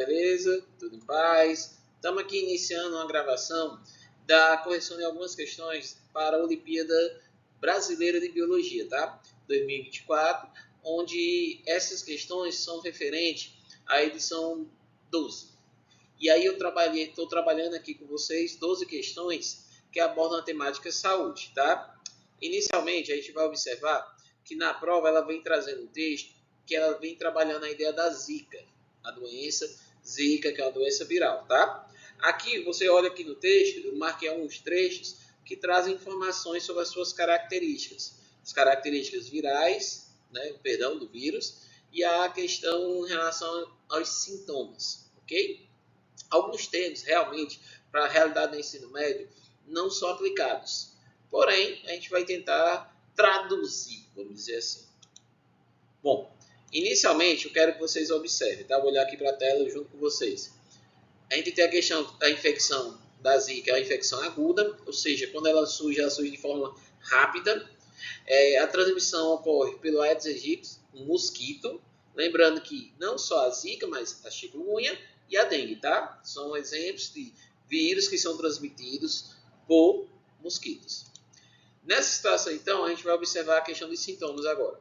beleza? Tudo em paz? Estamos aqui iniciando uma gravação da correção de algumas questões para a Olimpíada Brasileira de Biologia, tá? 2024, onde essas questões são referentes à edição 12. E aí estou trabalhando aqui com vocês 12 questões que abordam a temática saúde, tá? Inicialmente, a gente vai observar que na prova ela vem trazendo um texto que ela vem trabalhando a ideia da Zika, a doença Zika, que é uma doença viral, tá? Aqui, você olha aqui no texto, eu marquei alguns trechos que trazem informações sobre as suas características. As características virais, né, do vírus, e a questão em relação aos sintomas, ok? Alguns termos, realmente, para a realidade do ensino médio, não são aplicados. Porém, a gente vai tentar traduzir, vamos dizer assim. Bom, inicialmente, eu quero que vocês observem, tá? Vou olhar aqui para a tela junto com vocês. A gente tem a questão da infecção da Zika, é uma infecção aguda, ou seja, quando ela surge de forma rápida. A transmissão ocorre pelo Aedes aegypti, um mosquito. Lembrando que não só a Zika, mas a chikungunya e a dengue, tá? São exemplos de vírus que são transmitidos por mosquitos. Nessa situação, então, a gente vai observar a questão dos sintomas agora.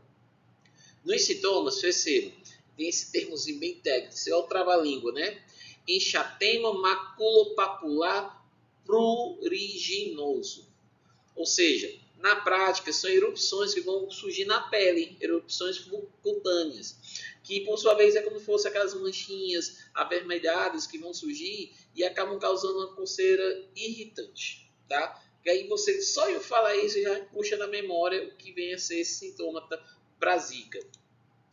Nos sintomas, percebam, tem esse termozinho bem técnico, isso é o trava-língua, né? Enxatema maculopapular pruriginoso. Ou seja, na prática, são erupções que vão surgir na pele, erupções cutâneas, que por sua vez é como se fossem aquelas manchinhas avermelhadas que vão surgir e acabam causando uma coceira irritante, tá? E aí você só eu falar isso já puxa na memória o que vem a ser esse sintoma para Zika.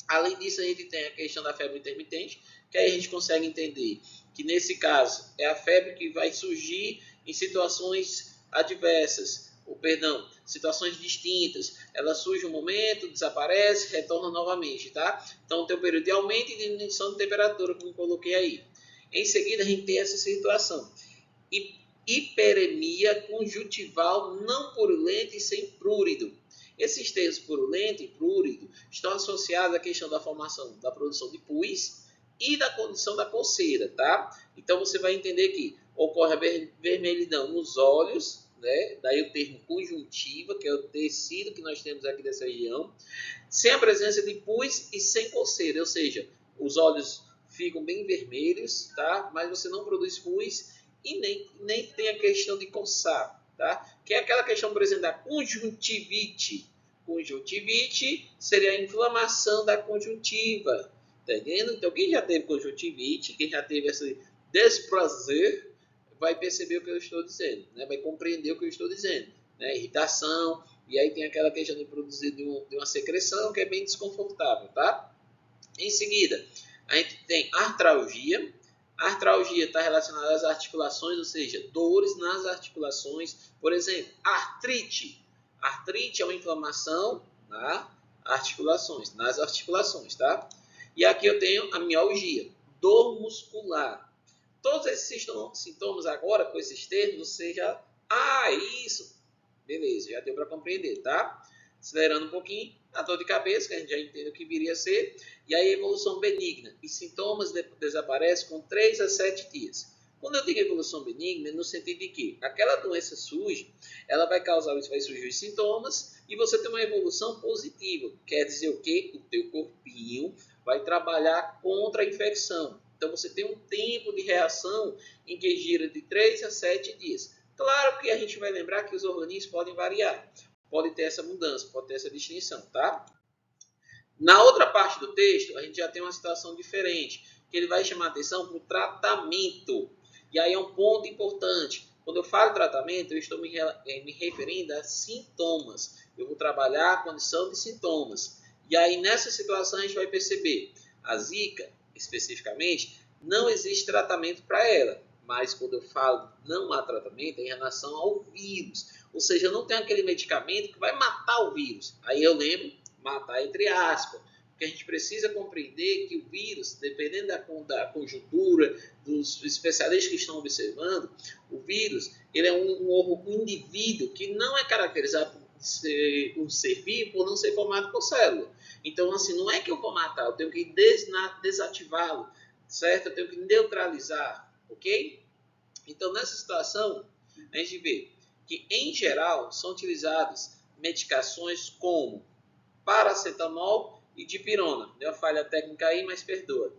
Além disso, a gente tem a questão da febre intermitente, que aí a gente consegue entender que nesse caso é a febre que vai surgir em situações adversas, situações distintas. Ela surge um momento, desaparece, retorna novamente, tá? Então tem um período de aumento e diminuição de temperatura, como coloquei aí. Em seguida, a gente tem essa situação. Hiperemia conjuntival não purulenta e sem prurido. Esses termos purulento e prurido estão associados à questão da formação, da produção de pus e da condição da coceira, tá? Então você vai entender que ocorre a vermelhidão nos olhos, né? Daí o termo conjuntiva, que é o tecido que nós temos aqui dessa região, sem a presença de pus e sem coceira, ou seja, os olhos ficam bem vermelhos, tá? Mas você não produz pus e nem tem a questão de coçar, tá? Que é aquela questão, por exemplo, da conjuntivite. Conjuntivite seria a inflamação da conjuntiva, tá entendendo? Então, quem já teve conjuntivite, quem já teve esse desprazer, vai perceber o que eu estou dizendo, né? Vai compreender o que eu estou dizendo, né? Irritação, e aí tem aquela questão de produzir de uma secreção que é bem desconfortável, tá? Em seguida, a gente tem artralgia. A artralgia está relacionada às articulações, ou seja, dores nas articulações. Por exemplo, artrite. Artrite é uma inflamação nas articulações, tá? E aqui eu tenho a mialgia, dor muscular. Todos esses sintomas agora, com esses termos, você já... isso! Beleza, já deu para compreender, tá? Acelerando um pouquinho, a dor de cabeça, que a gente já entende o que viria a ser, e a evolução benigna. E sintomas desaparecem com 3 a 7 dias. Quando eu digo evolução benigna, é no sentido de que aquela doença surge, ela vai surgir os sintomas, e você tem uma evolução positiva. Quer dizer o quê? O teu corpinho vai trabalhar contra a infecção. Então você tem um tempo de reação em que gira de 3 a 7 dias. Claro que a gente vai lembrar que os organismos podem variar. Pode ter essa mudança, pode ter essa distinção, tá? Na outra parte do texto, a gente já tem uma situação diferente, que ele vai chamar a atenção para o tratamento. E aí é um ponto importante. Quando eu falo tratamento, eu estou me referindo a sintomas. Eu vou trabalhar a condição de sintomas. E aí, nessa situação, a gente vai perceber a Zika, especificamente, não existe tratamento para ela. Mas quando eu falo não há tratamento, é em relação ao vírus. Ou seja, não tem aquele medicamento que vai matar o vírus. Aí eu lembro, matar entre aspas. Porque a gente precisa compreender que o vírus, dependendo da conjuntura, dos especialistas que estão observando, o vírus ele é um indivíduo que não é caracterizado por ser um ser vivo por não ser formado por célula. Então, assim, não é que eu vou matar, eu tenho que desativá-lo, certo? Eu tenho que neutralizar, ok? Então, nessa situação, a gente vê que, em geral, são utilizadas medicações como paracetamol e dipirona. Deu uma falha técnica aí, mas perdoa.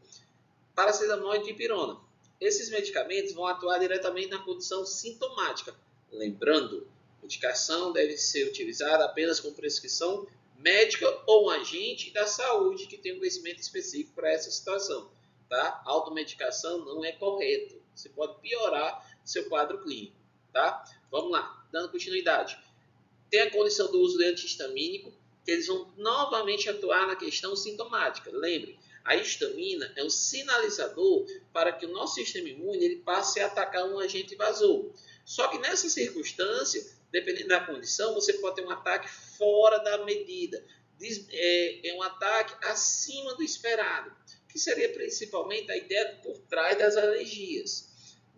Paracetamol e dipirona. Esses medicamentos vão atuar diretamente na condição sintomática. Lembrando, a medicação deve ser utilizada apenas com prescrição médica ou um agente da saúde que tem um conhecimento específico para essa situação. Tá? Automedicação não é correto. Você pode piorar seu quadro clínico. Tá? Vamos lá, dando continuidade. Tem a condição do uso de antihistamínico, que eles vão novamente atuar na questão sintomática. Lembre, a histamina é um sinalizador para que o nosso sistema imune ele passe a atacar um agente invasor. Só que nessa circunstância, dependendo da condição, você pode ter um ataque fora da medida. É um ataque acima do esperado, que seria principalmente a ideia por trás das alergias.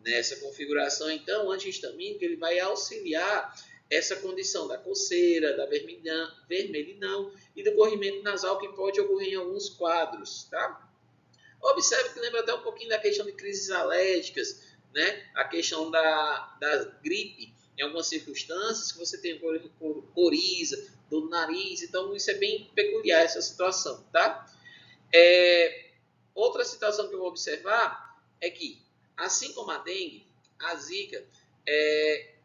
Nessa configuração, então, o antihistamínico ele vai auxiliar essa condição da coceira, da vermelhidão e do corrimento nasal que pode ocorrer em alguns quadros, tá? Observe que lembra até um pouquinho da questão de crises alérgicas, né? A questão da gripe, em algumas circunstâncias, que você tem coriza, dor no nariz, então isso é bem peculiar essa situação, tá? Outra situação que eu vou observar é que, assim como a dengue, a zika,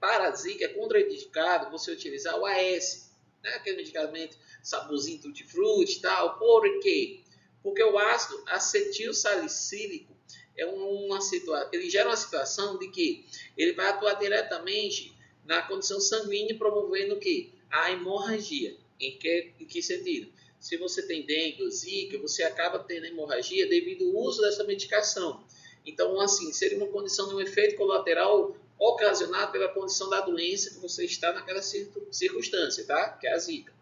para a zika é contraindicado você utilizar o AS, né? Aquele medicamento saborzinho tutti-frutti e tal. Por quê? Porque o ácido acetil salicílico ele gera uma situação de que ele vai atuar diretamente na condição sanguínea, promovendo o quê? A hemorragia. Em que sentido? Se você tem dengue ou zika, você acaba tendo hemorragia devido ao uso dessa medicação. Então, assim, seria uma condição de um efeito colateral ocasionado pela condição da doença que você está naquela circunstância, tá? Que é a zika.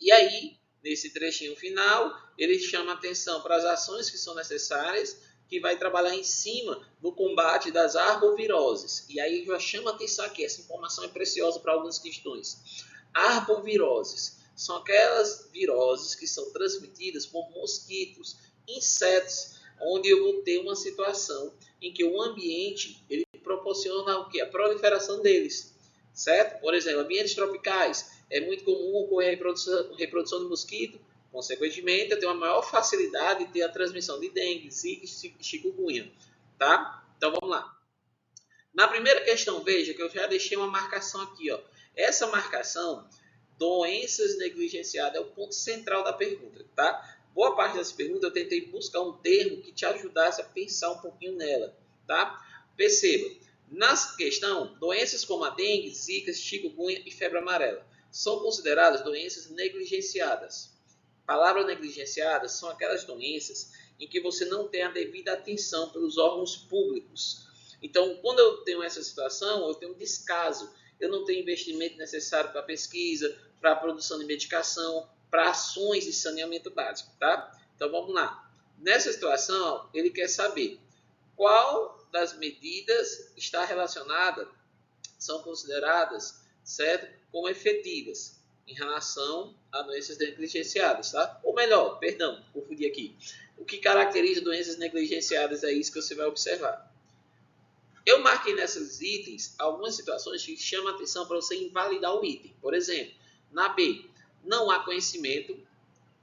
E aí, nesse trechinho final, ele chama atenção para as ações que são necessárias, que vai trabalhar em cima do combate das arboviroses. E aí já chama atenção aqui, essa informação é preciosa para algumas questões. Arboviroses são aquelas viroses que são transmitidas por mosquitos, insetos, onde eu vou ter uma situação em que o ambiente ele proporciona o quê? A proliferação deles, certo? Por exemplo, ambientes tropicais, é muito comum ocorrer a reprodução de mosquito, consequentemente, eu tenho uma maior facilidade de ter a transmissão de dengue, zika e chikungunya, tá? Então, vamos lá. Na primeira questão, veja que eu já deixei uma marcação aqui, ó. Essa marcação, doenças negligenciadas, é o ponto central da pergunta, tá? Boa parte dessa pergunta eu tentei buscar um termo que te ajudasse a pensar um pouquinho nela, tá? Perceba, na questão, doenças como a dengue, zika, chikungunya e febre amarela são consideradas doenças negligenciadas. Palavras negligenciadas são aquelas doenças em que você não tem a devida atenção pelos órgãos públicos. Então, quando eu tenho essa situação, eu tenho um descaso, eu não tenho investimento necessário para pesquisa, para a produção de medicação, para ações de saneamento básico, tá? Então, vamos lá. Nessa situação, ele quer saber qual das medidas está relacionada, são consideradas, certo, como efetivas em relação a doenças negligenciadas, tá? Ou melhor, perdão, confundi aqui. O que caracteriza doenças negligenciadas é isso que você vai observar. Eu marquei nesses itens algumas situações que chamam a atenção para você invalidar o item. Por exemplo, na B, não há conhecimento.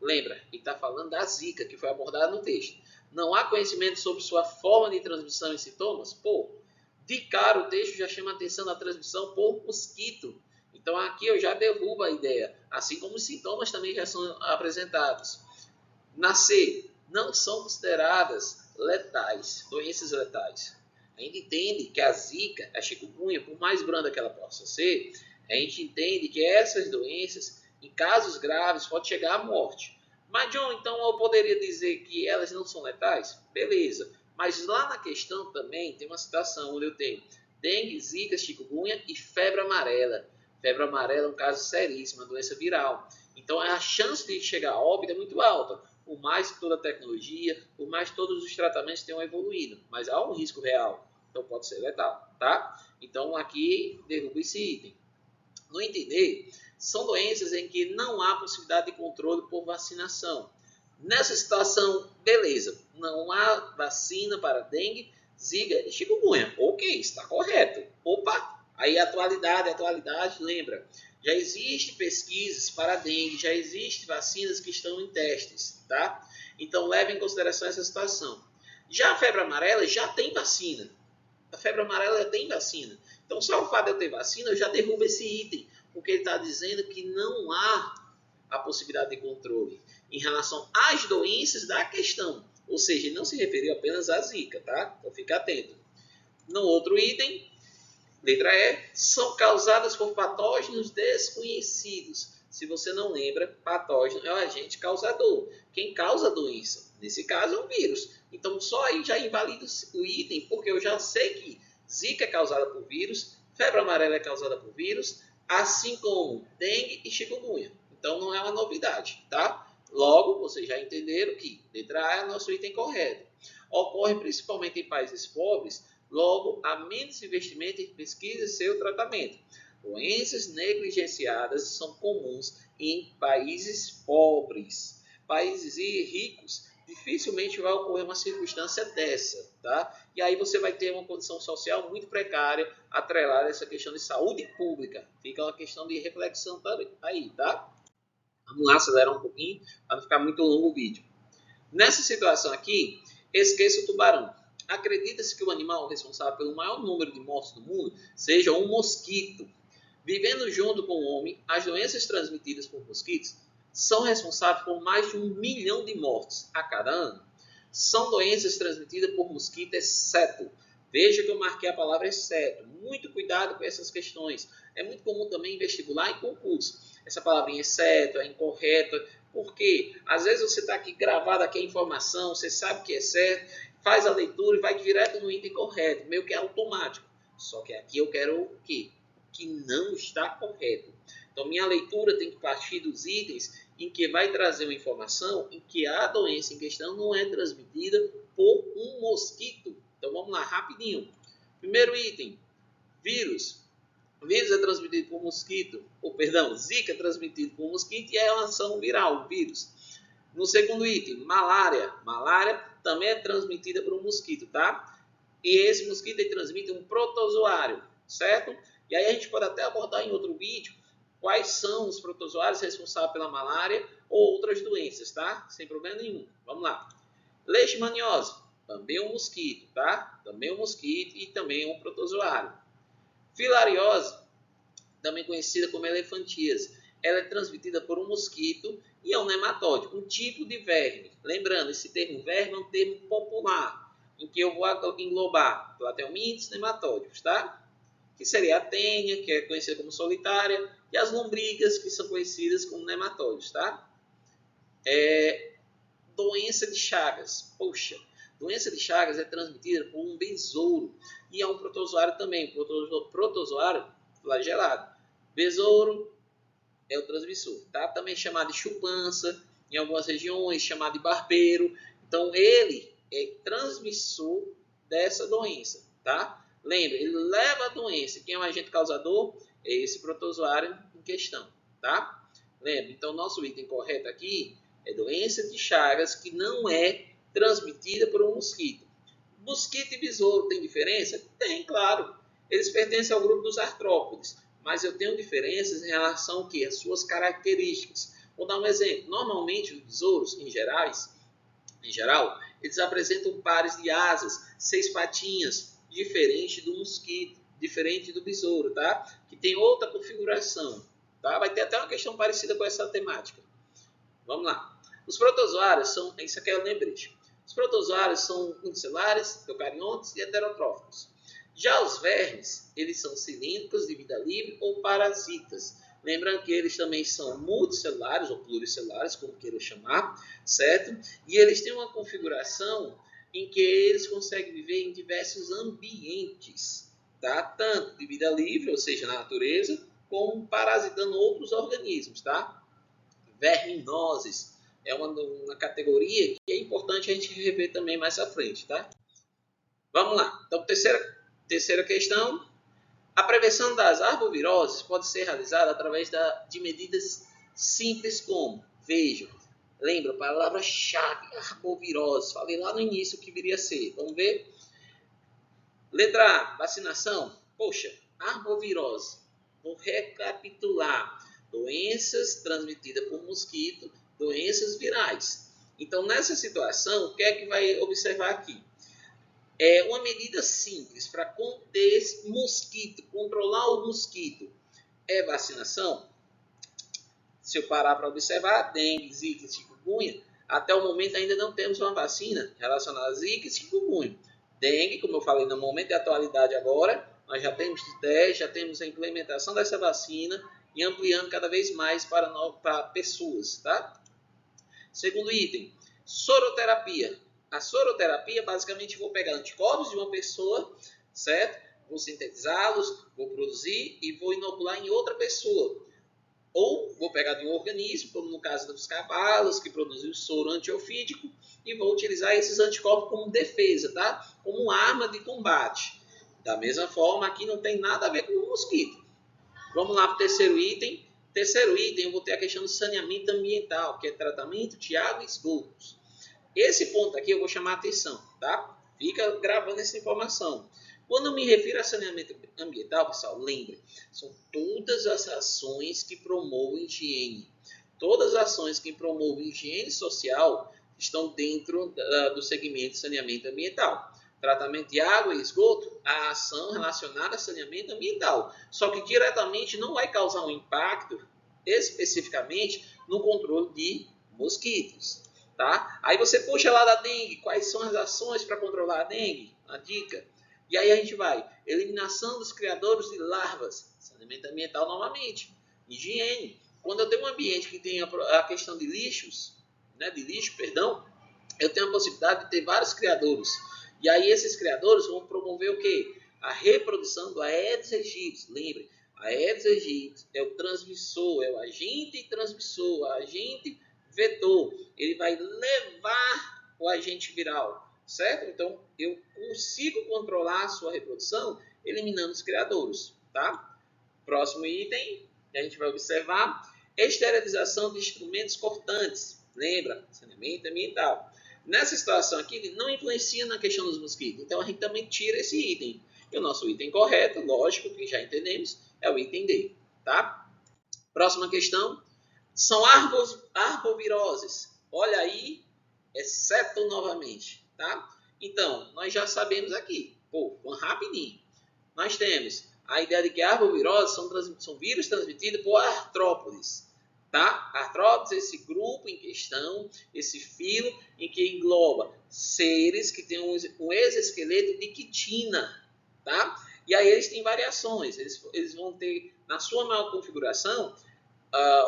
Lembra, ele está falando da zika, que foi abordada no texto. Não há conhecimento sobre sua forma de transmissão e sintomas? Pô, de cara o texto já chama a atenção da transmissão por mosquito. Então aqui eu já derrubo a ideia, assim como os sintomas também já são apresentados. Na C, não são consideradas letais, doenças letais. A gente entende que a zika, a chikungunya, por mais branda que ela possa ser, a gente entende que essas doenças, em casos graves, pode chegar à morte. Mas, John, então eu poderia dizer que elas não são letais? Beleza. Mas lá na questão também tem uma situação onde eu tenho dengue, zika, chikungunya e febre amarela. Febre amarela é um caso seríssimo, uma doença viral. Então a chance de chegar a óbito é muito alta. Por mais que toda a tecnologia, por mais que todos os tratamentos tenham evoluído. Mas há um risco real. Então pode ser letal, tá? Então aqui derrubo esse item. No entender, são doenças em que não há possibilidade de controle por vacinação. Nessa situação, beleza, não há vacina para dengue, zika e chikungunya. Ok, está correto. Opa, aí atualidade, lembra, já existe pesquisas para dengue, já existem vacinas que estão em testes, tá? Então leve em consideração essa situação. Já a febre amarela já tem vacina. A febre amarela já tem vacina. Então só o fato de eu ter vacina, eu já derrubo esse item, porque ele está dizendo que não há a possibilidade de controle em relação às doenças da questão. Ou seja, ele não se referiu apenas à zika, tá? Então fica atento. No outro item, letra E, são causadas por patógenos desconhecidos. Se você não lembra, patógeno é o agente causador. Quem causa a doença? Nesse caso é um vírus. Então só aí já invalida o item, porque eu já sei que zika é causada por vírus, febre amarela é causada por vírus, assim como dengue e chikungunya. Então não é uma novidade, tá? Logo, vocês já entenderam que letra A é o nosso item correto. Ocorre principalmente em países pobres, logo há menos investimento em pesquisa e seu tratamento. Doenças negligenciadas são comuns em países pobres. Países ricos, dificilmente vai ocorrer uma circunstância dessa, tá? E aí você vai ter uma condição social muito precária atrelada a essa questão de saúde pública. Fica uma questão de reflexão aí, tá? Vamos lá, acelerar um pouquinho para não ficar muito longo o vídeo. Nessa situação aqui, esqueça o tubarão. Acredita-se que o animal responsável pelo maior número de mortes do mundo seja um mosquito. Vivendo junto com o homem, as doenças transmitidas por mosquitos são responsáveis por mais de 1 milhão de mortes a cada ano. São doenças transmitidas por mosquito, exceto. Veja que eu marquei a palavra exceto. Muito cuidado com essas questões. É muito comum também em vestibular e concurso. Essa palavrinha exceto é incorreta, porque às vezes você está aqui gravado aqui a informação, você sabe que é certo, faz a leitura e vai direto no item correto, meio que é automático. Só que aqui eu quero o quê? Que não está correto. Então minha leitura tem que partir dos itens em que vai trazer uma informação em que a doença em questão não é transmitida por um mosquito. Então vamos lá, rapidinho. Primeiro item, vírus. O vírus é transmitido por mosquito, zika é transmitido por mosquito e é uma ação viral, o vírus. No segundo item, malária. Malária também é transmitida por um mosquito, tá? E esse mosquito ele transmite um protozoário, certo? E aí a gente pode até abordar em outro vídeo quais são os protozoários responsáveis pela malária ou outras doenças, tá? Sem problema nenhum. Vamos lá. Leishmaniose, também é um mosquito, tá? Também é um mosquito e também é um protozoário. Filariose, também conhecida como elefantíase, ela é transmitida por um mosquito e é um nematóide, um tipo de verme. Lembrando, esse termo verme é um termo popular, em que eu vou englobar platelmintes, nematóides, tá? Que seria a tênia, que é conhecida como solitária, e as lombrigas, que são conhecidas como nematóides, tá? Doença de Chagas. Poxa, doença de Chagas é transmitida por um besouro e é um protozoário também, protozoário flagelado. Besouro é o transmissor, tá? Também chamado de chupança, em algumas regiões, chamado de barbeiro. Então, ele é transmissor dessa doença, tá? Lembra, ele leva a doença. Quem é o agente causador? É esse protozoário em questão, tá? Lembra, então, nosso item correto aqui é doença de Chagas que não é transmitida por um mosquito. Mosquito e besouro tem diferença? Tem, claro. Eles pertencem ao grupo dos artrópodes, mas eu tenho diferenças em relação ao que? As suas características. Vou dar um exemplo. Normalmente, os besouros, em geral, eles apresentam pares de asas, 6 patinhas, diferente do mosquito, diferente do besouro, tá? Que tem outra configuração, tá? Vai ter até uma questão parecida com essa temática. Vamos lá. Os protozoários são, isso aqui é o lembrete. Os protozoários são unicelulares, eucariontes e heterotróficos. Já os vermes, eles são cilíndricos de vida livre ou parasitas. Lembrando que eles também são multicelulares ou pluricelulares, como queira chamar, certo? E eles têm uma configuração em que eles conseguem viver em diversos ambientes, tá? Tanto de vida livre, ou seja, na natureza, como parasitando outros organismos, tá? Verminoses é uma categoria que é importante a gente rever também mais à frente, tá? Vamos lá. Então, terceira questão. A prevenção das arboviroses pode ser realizada através de medidas simples como, vejam, Lembra, palavra-chave, arbovirose. Falei lá no início o que viria a ser. Vamos ver? Letra A, vacinação. Poxa, arbovirose. Vou recapitular. Doenças transmitidas por mosquito, doenças virais. Então, nessa situação, o que é que vai observar aqui? É uma medida simples para conter mosquito, controlar o mosquito. É vacinação? Se eu parar para observar, dengue, zika, chikungunya, até o momento ainda não temos uma vacina relacionada a zika e chikungunya. Dengue, como eu falei, no momento de atualidade agora, nós já temos teste, já temos a implementação dessa vacina e ampliando cada vez mais para pessoas, tá? Segundo item, soroterapia. A soroterapia, basicamente, vou pegar anticorpos de uma pessoa, certo? Vou sintetizá-los, vou produzir e vou inocular em outra pessoa. Ou vou pegar de um organismo, como no caso dos cavalos, que produzem o soro antiofídico, e vou utilizar esses anticorpos como defesa, tá? Como arma de combate. Da mesma forma, aqui não tem nada a ver com o mosquito. Vamos lá para o terceiro item. Terceiro item, eu vou ter a questão do saneamento ambiental, que é tratamento de água e esgotos. Esse ponto aqui eu vou chamar a atenção, tá? Fica gravando essa informação. Quando eu me refiro a saneamento ambiental, pessoal, lembre, são todas as ações que promovem higiene. Todas as ações que promovem higiene social estão dentro do segmento de saneamento ambiental. Tratamento de água e esgoto, a ação relacionada a saneamento ambiental. Só que diretamente não vai causar um impacto, especificamente, no controle de mosquitos. Tá? Aí você puxa lá da dengue, quais são as ações para controlar a dengue? A dica. E aí a gente vai, eliminação dos criadores de larvas, saneamento ambiental novamente, higiene. Quando eu tenho um ambiente que tem a questão de lixos, né, eu tenho a possibilidade de ter vários criadores. E aí esses criadores vão promover o quê? A reprodução do Aedes aegypti. Lembre, a Aedes aegypti é o transmissor, é o agente transmissor, o agente vetor. Ele vai levar o agente viral, certo? Então, eu consigo controlar a sua reprodução eliminando os criadores, tá? Próximo item que a gente vai observar, esterilização de instrumentos cortantes. Lembra? Saneamento ambiental. Nessa situação aqui, ele não influencia na questão dos mosquitos. Então, a gente também tira esse item. E o nosso item correto, lógico, que já entendemos, é o item D, tá? Próxima questão. São arboviroses. Olha aí, exceto novamente, tá? Então, nós já sabemos aqui, rapidinho. Nós temos a ideia de que arboviroses são vírus transmitidos por artrópodes, tá? Artrópodes é esse grupo em questão, esse filo em que engloba seres que têm um exoesqueleto de quitina, tá? E aí eles têm variações, eles vão ter, na sua maior configuração,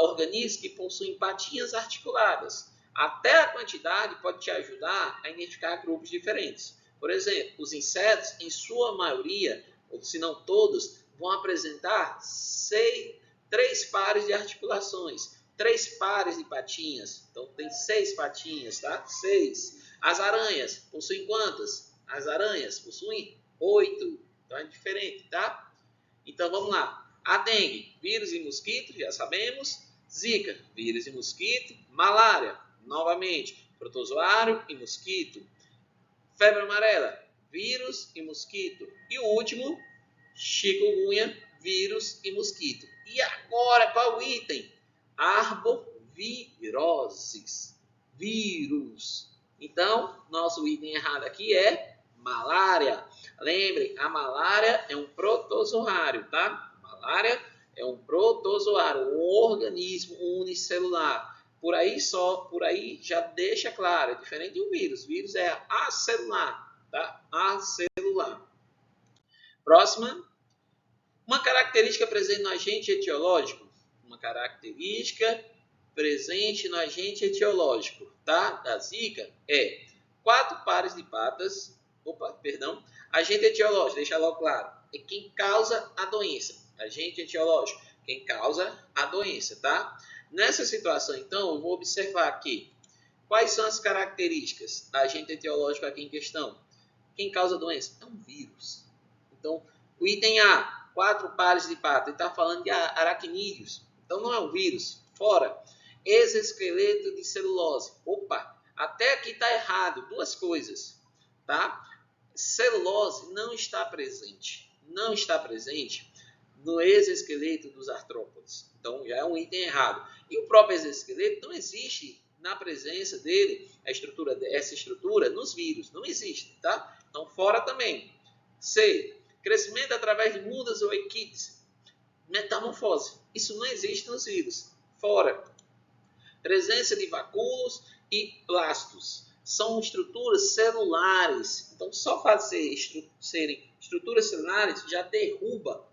organismos que possuem patinhas articuladas. Até a quantidade pode te ajudar a identificar grupos diferentes. Por exemplo, os insetos, em sua maioria, ou se não todos, vão apresentar 3 pares de articulações, 3 pares de patinhas. Então, tem 6 patinhas, tá? 6. As aranhas possuem quantas? As aranhas possuem 8. Então, é diferente, tá? Então, vamos lá. A dengue, vírus e mosquito, já sabemos. Zika, vírus e mosquito. Malária, novamente, protozoário e mosquito. Febre amarela, vírus e mosquito. E o último, chikungunya, vírus e mosquito. E agora, qual o item? Arboviroses, vírus. Então, nosso item errado aqui é malária. Lembre, a malária é um protozoário, tá? Malária é um protozoário, um organismo unicelular. Por aí já deixa claro, é diferente de um vírus. O vírus é acelular, tá? Acelular. Próxima. Uma característica presente no agente etiológico. Uma característica presente no agente etiológico, tá? Da zika é 4 pares de patas. Agente etiológico, deixa logo claro. É quem causa a doença. Agente etiológico, quem causa a doença, tá? Nessa situação, então, eu vou observar aqui quais são as características da agente etiológico aqui em questão. Quem causa a doença? É um vírus. Então, o item A, 4 pares de patas, ele está falando de aracnídeos. Então, não é um vírus. Fora. Exoesqueleto de celulose. Opa, até aqui está errado. Duas coisas, tá? Celulose não está presente. Não está presente no exoesqueleto dos artrópodes. Então, já é um item errado. E o próprio exoesqueleto não existe na presença dele, essa estrutura nos vírus. Não existe, tá? Então, fora também. C. Crescimento através de mudas ou equites. Metamorfose. Isso não existe nos vírus. Fora. Presença de vacúolos e plastos. São estruturas celulares. Então, só fazer serem estruturas celulares já derruba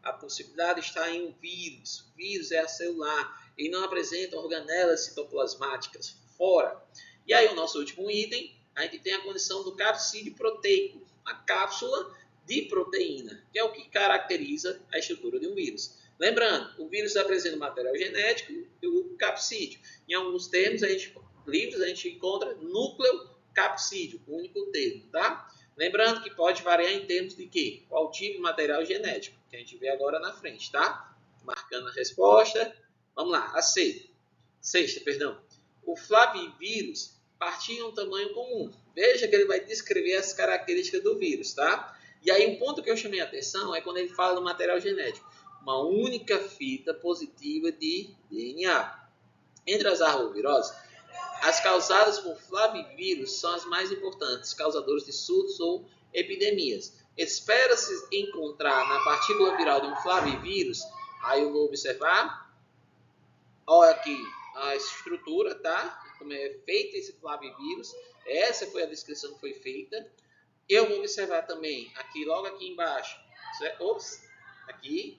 a possibilidade de estar em um vírus. O vírus é acelular e não apresenta organelas citoplasmáticas. Fora. E aí, o nosso último item, a gente tem a condição do capsídeo proteico, a cápsula de proteína, que é o que caracteriza a estrutura de um vírus. Lembrando, o vírus apresenta material genético e o capsídeo. Em alguns termos, livros, a gente encontra núcleo capsídeo, único termo, tá? Lembrando que pode variar em termos de quê? Qual tipo de material genético, que a gente vê agora na frente, tá? Marcando a resposta. Vamos lá, a sexta, perdão. O flavivírus partilha um tamanho comum. Veja que ele vai descrever as características do vírus, tá? E aí um ponto que eu chamei a atenção é quando ele fala do material genético. Uma única fita positiva de DNA. Entre as arboviroses, as causadas por flavivírus são as mais importantes, causadoras de surtos ou epidemias. Espera-se encontrar na partícula viral de um flavivírus, aí eu vou observar, olha aqui a estrutura, tá? Como é feito esse flavivírus, essa foi a descrição que foi feita. Eu vou observar também, aqui logo aqui embaixo, certo? Ops, aqui,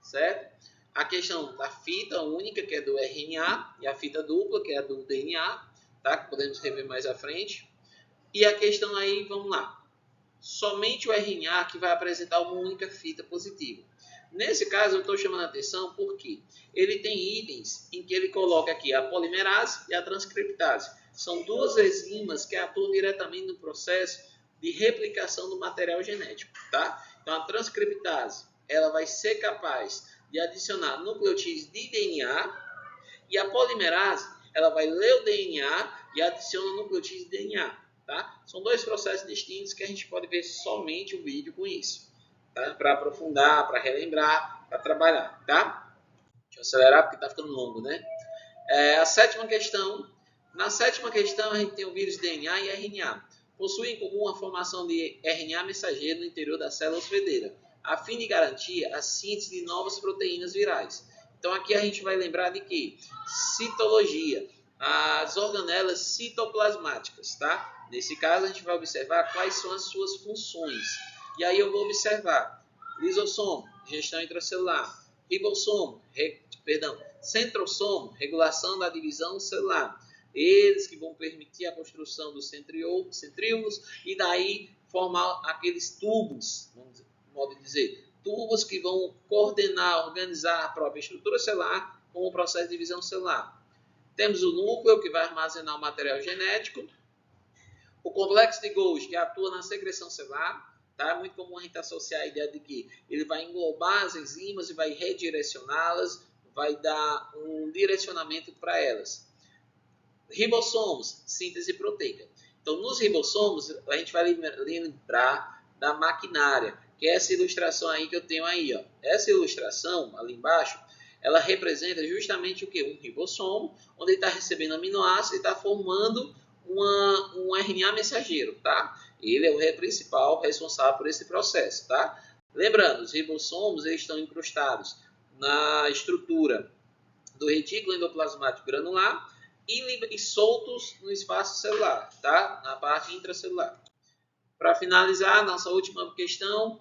certo? A questão da fita única, que é do RNA, e a fita dupla, que é a do DNA, tá? Que podemos rever mais à frente. E a questão aí, vamos lá. Somente o RNA que vai apresentar uma única fita positiva. Nesse caso, eu estou chamando a atenção porque ele tem itens em que ele coloca aqui a polimerase e a transcriptase. São duas enzimas que atuam diretamente no processo de replicação do material genético, tá? Então, a transcriptase, ela vai ser capaz de adicionar nucleotídeos de DNA e a polimerase, ela vai ler o DNA e adiciona nucleotídeos de DNA, tá? São dois processos distintos que a gente pode ver somente o vídeo com isso, tá? Para aprofundar, para relembrar, para trabalhar, tá? Deixa eu acelerar porque está ficando longo, né? A sétima questão. Na sétima questão, a gente tem o vírus DNA e RNA. Possuem em comum a formação de RNA mensageiro no interior da célula hospedeira, a fim de garantir a síntese de novas proteínas virais. Então, aqui a gente vai lembrar de que? Citologia, as organelas citoplasmáticas, tá? Nesse caso, a gente vai observar quais são as suas funções. E aí eu vou observar lisossomo, gestão intracelular, ribossomo, centrossomo, regulação da divisão celular. Eles que vão permitir a construção dos centríolos e daí formar aqueles tubos, vamos modo de dizer, tubos que vão coordenar, organizar a própria estrutura celular com o processo de divisão celular. Temos o núcleo, que vai armazenar o material genético. O complexo de Golgi, que atua na secreção celular. Tá? É muito comum a gente associar a ideia de que ele vai englobar as enzimas e vai redirecioná-las, vai dar um direcionamento para elas. Ribossomos, síntese proteica. Então, nos ribossomos, a gente vai lembrar da maquinária, que é essa ilustração aí que eu tenho aí, ó. Essa ilustração, ali embaixo, ela representa justamente o que? Um ribossomo, onde ele está recebendo aminoácidos e está formando um RNA mensageiro, tá? Ele é o principal responsável por esse processo, tá? Lembrando, os ribossomos eles estão incrustados na estrutura do retículo endoplasmático granular e soltos no espaço celular, tá? Na parte intracelular. Para finalizar, nossa última questão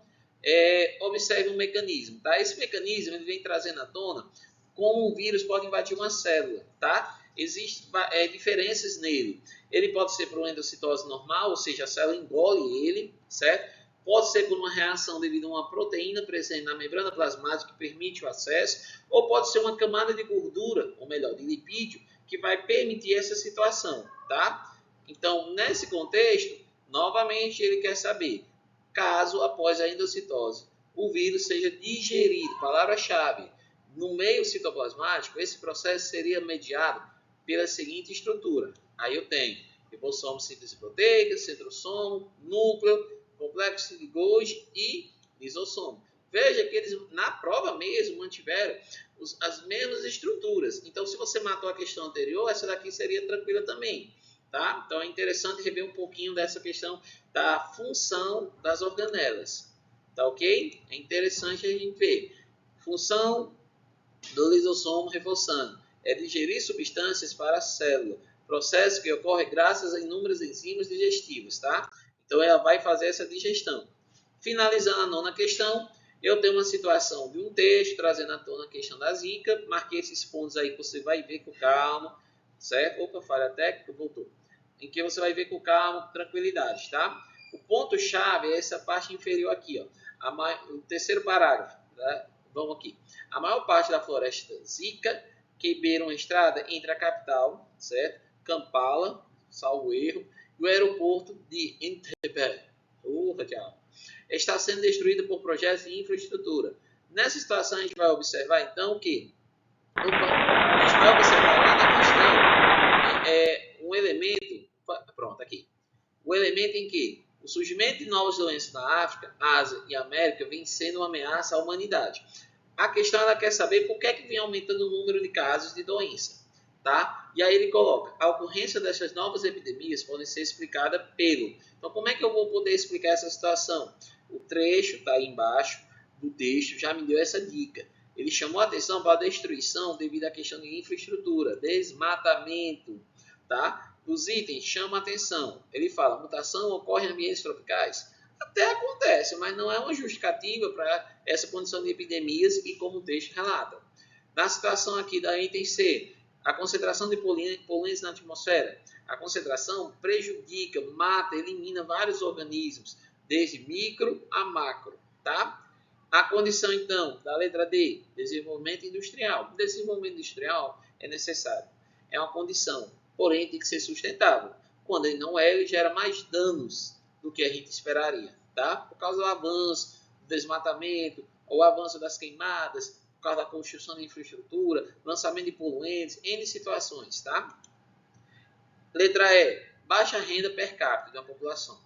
observe um mecanismo, tá? Esse mecanismo ele vem trazendo à tona como um vírus pode invadir uma célula, tá? Existem diferenças nele. Ele pode ser por uma endocitose normal, ou seja, a célula engole ele, certo? Pode ser por uma reação devido a uma proteína presente na membrana plasmática que permite o acesso, ou pode ser uma camada de gordura, ou melhor, de lipídio, que vai permitir essa situação, tá? Então, nesse contexto, novamente ele quer saber, caso após a endocitose, o vírus seja digerido, palavra-chave, no meio citoplasmático, esse processo seria mediado pela seguinte estrutura. Aí eu tenho ribossoma, síntese proteica, centrossomo, núcleo, complexo de Golgi e lisossomo. Veja que eles, na prova mesmo, mantiveram as mesmas estruturas. Então, se você matou a questão anterior, essa daqui seria tranquila também. Tá? Então, é interessante rever um pouquinho dessa questão da função das organelas. Tá ok? É interessante a gente ver. Função do lisossomo, reforçando, é digerir substâncias para a célula. Processo que ocorre graças a inúmeras enzimas digestivas. Tá? Então, ela vai fazer essa digestão. Finalizando a nona questão, eu tenho uma situação de um texto trazendo à tona a questão da zika. Marquei esses pontos aí que você vai ver com calma, certo? Opa, falha técnica, voltou. Em que você vai ver com calma, com tranquilidade, tá? O ponto-chave é essa parte inferior aqui, ó. O terceiro parágrafo, tá? Vamos aqui. A maior parte da floresta zika que beira uma estrada entre a capital, certo? Kampala, salvo erro, e o aeroporto de Entebbe. Tchau. Está sendo destruída por projetos de infraestrutura. Nessa situação, a gente vai observar, então, que a gente vai observar lá na questão um elemento, pronto, aqui, o elemento em que o surgimento de novas doenças na África, Ásia e América vem sendo uma ameaça à humanidade. A questão, ela quer saber por que vem aumentando o número de casos de doença. Tá? E aí ele coloca, a ocorrência dessas novas epidemias pode ser explicada pelo... Então, como é que eu vou poder explicar essa situação? O trecho está aí embaixo do texto, já me deu essa dica. Ele chamou a atenção para a destruição devido à questão de infraestrutura, desmatamento, tá? Os itens chamam a atenção. Ele fala, mutação ocorre em ambientes tropicais? Até acontece, mas não é uma justificativa para essa condição de epidemias e como o texto relata. Na situação aqui da item C, a concentração de poluentes na atmosfera. A concentração prejudica, mata, elimina vários organismos, desde micro a macro. Tá? A condição, então, da letra D, desenvolvimento industrial. O desenvolvimento industrial é necessário. É uma condição, porém tem que ser sustentável. Quando ele não é, ele gera mais danos do que a gente esperaria. Tá? Por causa do avanço, do desmatamento, o avanço das queimadas, por causa da construção de infraestrutura, lançamento de poluentes, N situações, tá? Letra E, baixa renda per capita da população.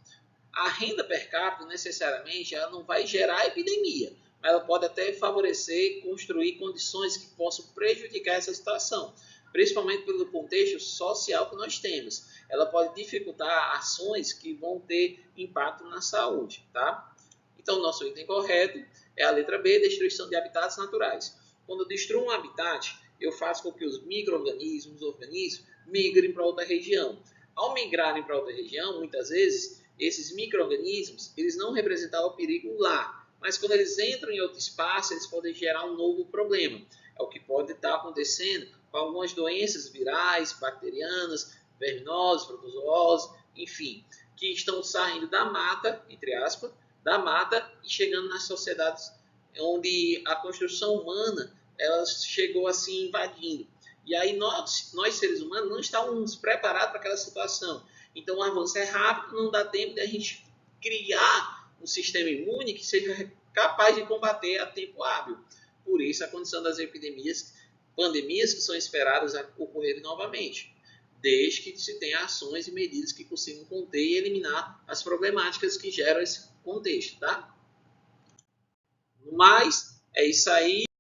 A renda per capita, necessariamente, ela não vai gerar epidemia, mas ela pode até favorecer, construir condições que possam prejudicar essa situação, principalmente pelo contexto social que nós temos. Ela pode dificultar ações que vão ter impacto na saúde, tá? Então, o nosso item correto é a letra B, destruição de habitats naturais. Quando eu destruo um habitat, eu faço com que os micro-organismos, os organismos, migrem para outra região. Ao migrarem para outra região, muitas vezes, esses micro-organismos, eles não representavam perigo lá, mas quando eles entram em outro espaço, eles podem gerar um novo problema. É o que pode estar acontecendo com algumas doenças virais, bacterianas, verminosas, protozoosas, enfim, que estão saindo da mata, entre aspas, da mata e chegando nas sociedades onde a construção humana ela chegou assim invadindo. E aí nós seres humanos não estávamos preparados para aquela situação. Então o avanço é rápido, não dá tempo de a gente criar um sistema imune que seja capaz de combater a tempo hábil. Por isso a condição das epidemias, pandemias que são esperadas a ocorrerem novamente, desde que se tenha ações e medidas que consigam conter e eliminar as problemáticas que geram esse contexto, tá? Mas é isso aí.